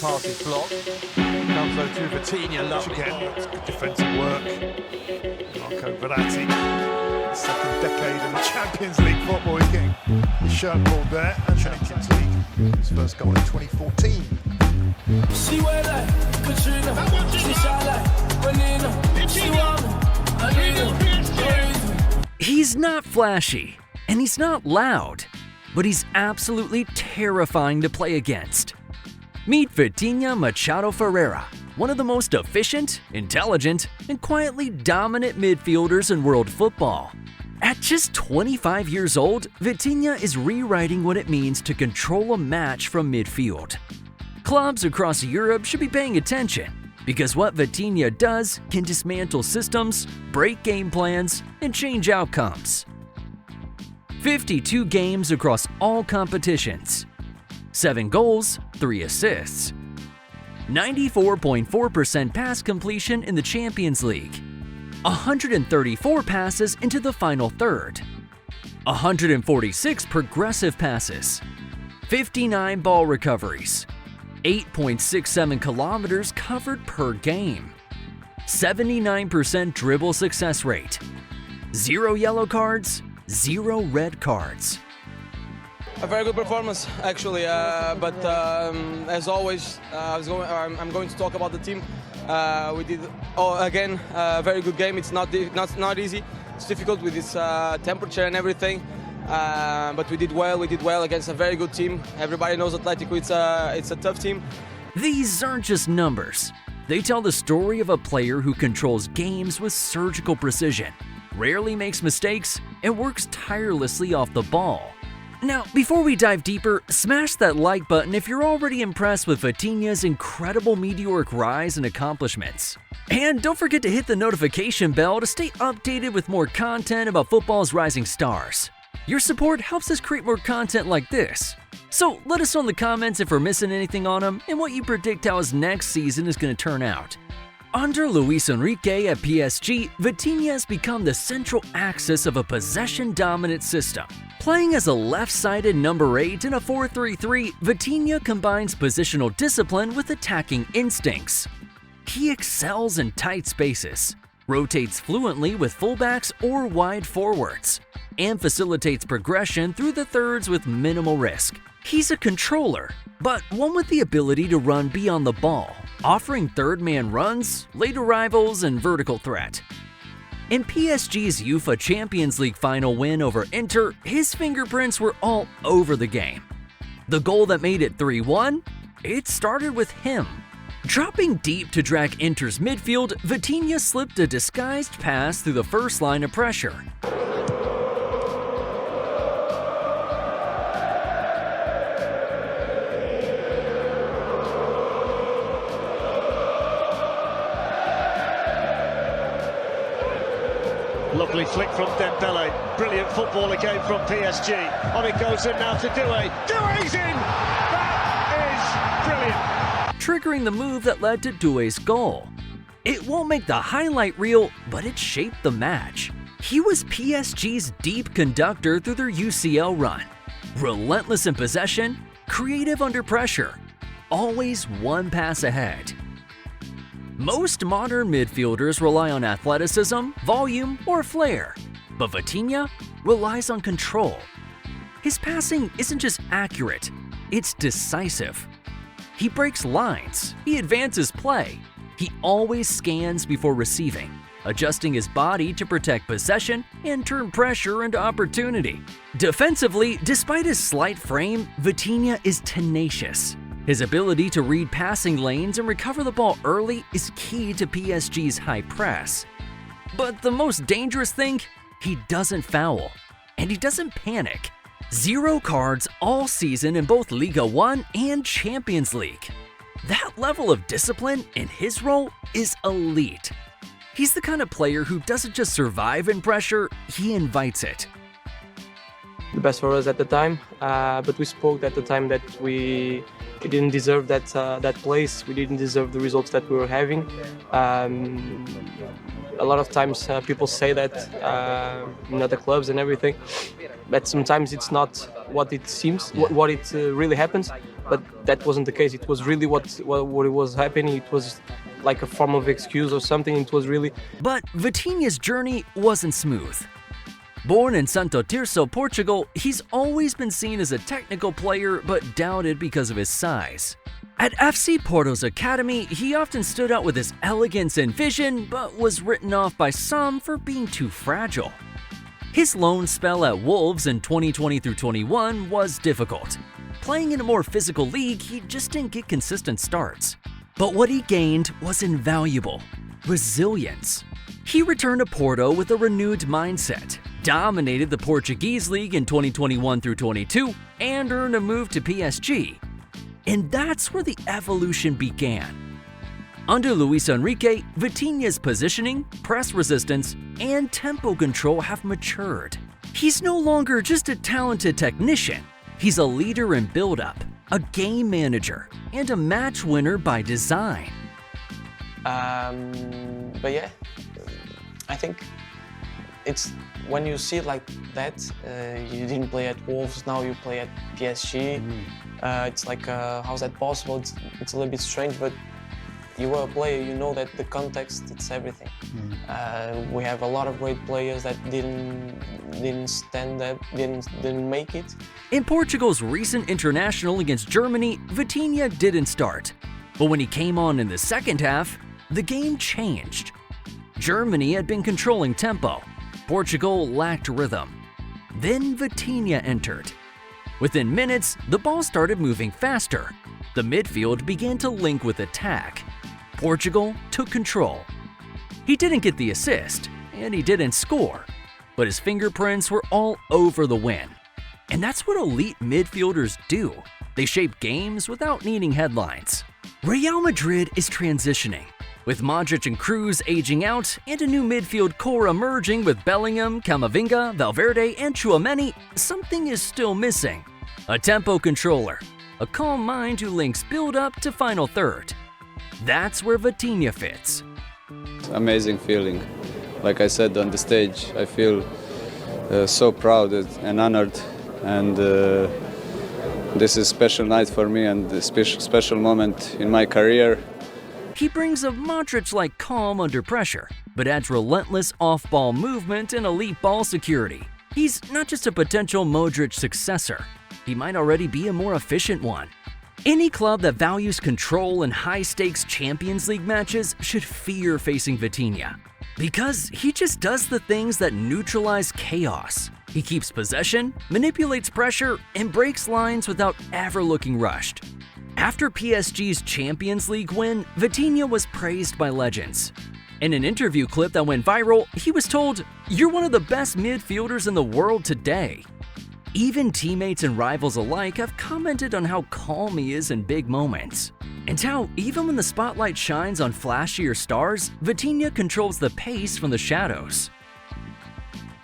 Pass is blocked. Comes though to Vitinha, lovely again. It's good defensive work. Marco Verratti, second decade in the Champions League football. He's getting his shirt pulled there. And Champions League, his first goal in 2014. She wear like Katrina, she shine like Vanina, she want me, He's not flashy, and he's not loud, but he's absolutely terrifying to play against. Meet Vitinha Machado Ferreira, one of the most efficient, intelligent, and quietly dominant midfielders in world football. At just 25 years old, Vitinha is rewriting what it means to control a match from midfield. Clubs across Europe should be paying attention, because what Vitinha does can dismantle systems, break game plans, and change outcomes. 52 games across all competitions, 7 goals, 3 assists, 94.4% pass completion in the Champions League, 134 passes into the final third, 146 progressive passes, 59 ball recoveries, 8.67 kilometers covered per game, 79% dribble success rate, 0 yellow cards, 0 red cards. A very good performance, actually. But as always, I'm going to talk about the team. We did again a very good game. It's not easy. It's difficult with this temperature and everything. But we did well. We did well against a very good team. Everybody knows Atletico. It's a tough team. These aren't just numbers. They tell the story of a player who controls games with surgical precision, rarely makes mistakes, and works tirelessly off the ball. Now, before we dive deeper, smash that like button if you're already impressed with Vitinha's incredible meteoric rise and accomplishments. And don't forget to hit the notification bell to stay updated with more content about football's rising stars. Your support helps us create more content like this. So let us know in the comments if we're missing anything on him and what you predict how his next season is going to turn out. Under Luis Enrique at PSG, Vitinha has become the central axis of a possession-dominant system. Playing as a left-sided number 8 in a 4-3-3, Vitinha combines positional discipline with attacking instincts. He excels in tight spaces, rotates fluently with fullbacks or wide forwards, and facilitates progression through the thirds with minimal risk. He's a controller, but one with the ability to run beyond the ball, offering third-man runs, late arrivals, and vertical threat. In PSG's UEFA Champions League final win over Inter, his fingerprints were all over the game. The goal that made it 3-1? It started with him. Dropping deep to drag Inter's midfield, Vitinha slipped a disguised pass through the first line of pressure. Lovely flick from Dembele. Brilliant football again from PSG. On it goes in now to Doué. Doué's in! That is brilliant. Triggering the move that led to Doué's goal. It won't make the highlight reel, but it shaped the match. He was PSG's deep conductor through their UCL run. Relentless in possession, creative under pressure, always one pass ahead. Most modern midfielders rely on athleticism, volume, or flair, but Vitinha relies on control. His passing isn't just accurate, it's decisive. He breaks lines, he advances play, he always scans before receiving, adjusting his body to protect possession and turn pressure into opportunity. Defensively, despite his slight frame, Vitinha is tenacious. His ability to read passing lanes and recover the ball early is key to PSG's high press. But the most dangerous thing? He doesn't foul. And he doesn't panic. 0 cards all season in both Liga 1 and Champions League. That level of discipline in his role is elite. He's the kind of player who doesn't just survive in pressure, he invites it. The best for us at the time, but we spoke at the time that we didn't deserve that place. We didn't deserve the results that we were having. A lot of times people say that in other clubs and everything, but sometimes it's not what it seems, what it really happens. but that wasn't the case. It was really what was happening. It was like a form of excuse or something. It was really... But Vitinha's journey wasn't smooth. Born in Santo Tirso, Portugal, he's always been seen as a technical player but doubted because of his size. At FC Porto's academy, he often stood out with his elegance and vision, but was written off by some for being too fragile. His loan spell at Wolves in 2020-21 was difficult. Playing in a more physical league, he just didn't get consistent starts. But what he gained was invaluable: resilience. He returned to Porto with a renewed mindset, dominated the Portuguese league in 2021-22, and earned a move to PSG. And that's where the evolution began. Under Luis Enrique, Vitinha's positioning, press resistance, and tempo control have matured. He's no longer just a talented technician. He's a leader in build-up, a game manager, and a match winner by design. But yeah, I think it's when you see it like that, you didn't play at Wolves, now you play at PSG. It's like, how's that possible? It's a little bit strange, but you were a player, you know that the context, it's everything. We have a lot of great players that didn't stand up, didn't make it. In Portugal's recent international against Germany, Vitinha didn't start. But when he came on in the second half, the game changed. Germany had been controlling tempo. Portugal lacked rhythm. Then Vitinha entered. Within minutes, the ball started moving faster. The midfield began to link with attack. Portugal took control. He didn't get the assist, and he didn't score, but his fingerprints were all over the win. And that's what elite midfielders do. They shape games without needing headlines. Real Madrid is transitioning, with Modric and Kroos aging out and a new midfield core emerging with Bellingham, Camavinga, Valverde, and Tchouaméni. Something is still missing: a tempo controller, a calm mind who links build-up to final third. That's where Vitinha fits. Amazing feeling. Like I said on the stage, I feel so proud and honored, and this is a special night for me and a special moment in my career. He brings a Modric-like calm under pressure, but adds relentless off-ball movement and elite ball security. He's not just a potential Modric successor, he might already be a more efficient one. Any club that values control and high-stakes Champions League matches should fear facing Vitinha, because he just does the things that neutralize chaos. He keeps possession, manipulates pressure, and breaks lines without ever looking rushed. After PSG's Champions League win, Vitinha was praised by legends. In an interview clip that went viral, he was told, "You're one of the best midfielders in the world today." Even teammates and rivals alike have commented on how calm he is in big moments, and how even when the spotlight shines on flashier stars, Vitinha controls the pace from the shadows.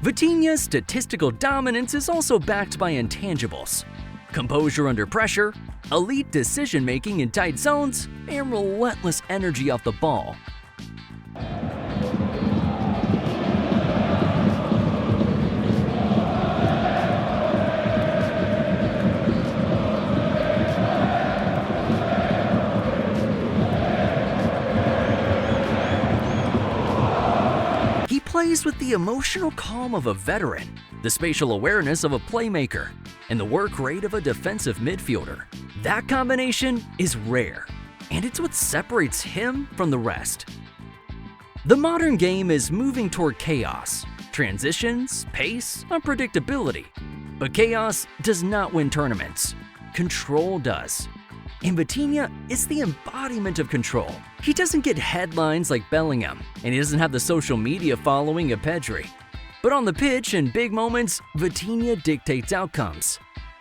Vitinha's statistical dominance is also backed by intangibles: composure under pressure, elite decision-making in tight zones, and relentless energy off the ball. He plays with the emotional calm of a veteran, the spatial awareness of a playmaker, and the work rate of a defensive midfielder. That combination is rare, and it's what separates him from the rest. The modern game is moving toward chaos, transitions, pace, unpredictability. But chaos does not win tournaments. Control does. And Vitinha is the embodiment of control. He doesn't get headlines like Bellingham, and he doesn't have the social media following of Pedri. But on the pitch, in big moments, Vitinha dictates outcomes.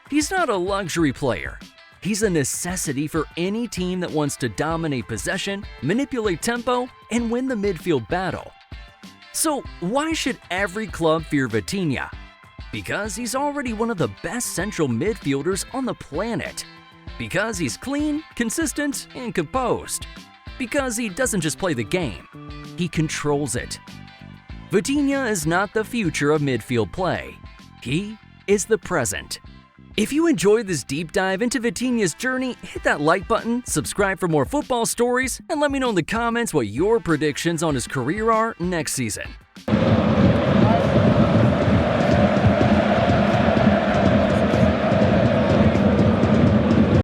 He's not a luxury player. He's a necessity for any team that wants to dominate possession, manipulate tempo, and win the midfield battle. So why should every club fear Vitinha? Because he's already one of the best central midfielders on the planet. Because he's clean, consistent, and composed. Because he doesn't just play the game, he controls it. Vitinha is not the future of midfield play. He is the present. If you enjoyed this deep dive into Vitinha's journey, hit that like button, subscribe for more football stories, and let me know in the comments what your predictions on his career are next season.